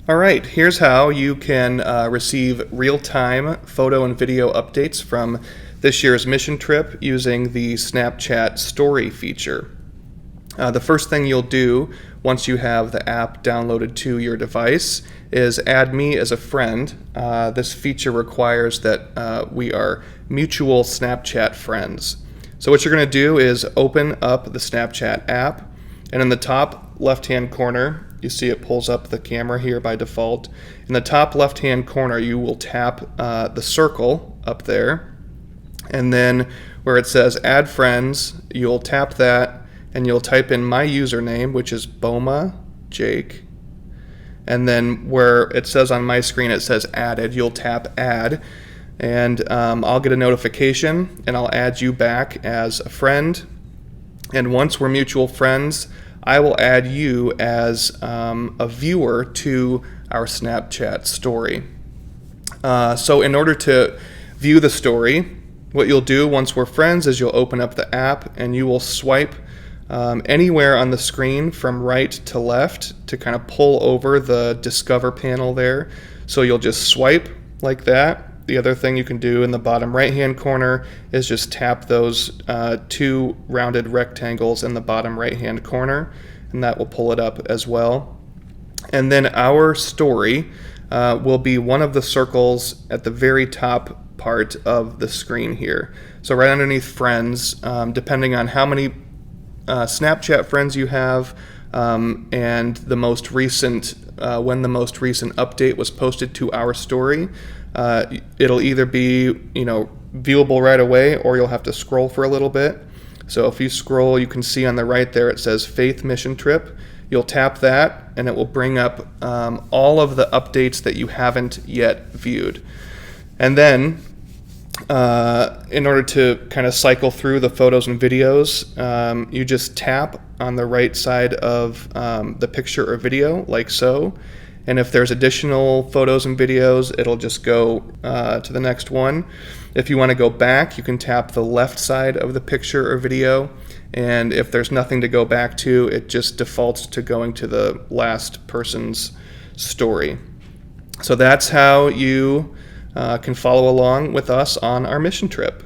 All right, here's how you can receive real-time photo and video updates from this year's mission trip using the Snapchat Story feature. The first thing you'll do once you have the app downloaded to your device is add me as a friend. This feature requires that we are mutual Snapchat friends. So what you're going to do is open up the Snapchat app, and in the top left-hand corner, you see it pulls up the camera here by default. In the top left-hand corner, you will tap the circle up there, and then where it says Add Friends, you'll tap that, and you'll type in my username, which is Boma Jake. And then where it says on my screen, it says Added, you'll tap Add, and I'll get a notification, and I'll add you back as a friend. And once we're mutual friends, I will add you as a viewer to our Snapchat story. So in order to view the story, what you'll do once we're friends is you'll open up the app and you will swipe anywhere on the screen from right to left to kind of pull over the Discover panel there. So you'll just swipe like that. The other thing you can do in the bottom right-hand corner is just tap those two rounded rectangles in the bottom right-hand corner, and that will pull it up as well. And then our story will be one of the circles at the very top part of the screen here. So right underneath friends, depending on how many Snapchat friends you have, and the most recent when the most recent update was posted to our story, it'll either be viewable right away, or you'll have to scroll for a little bit. So if you scroll, you can see on the right there it says Faith Mission Trip. You'll tap that and it will bring up all of the updates that you haven't yet viewed. And then in order to kind of cycle through the photos and videos, you just tap on the right side of the picture or video like so. And if there's additional photos and videos, it'll just go to the next one. If you want to go back, you can tap the left side of the picture or video. And if there's nothing to go back to, it just defaults to going to the last person's story. So that's how you can follow along with us on our mission trip.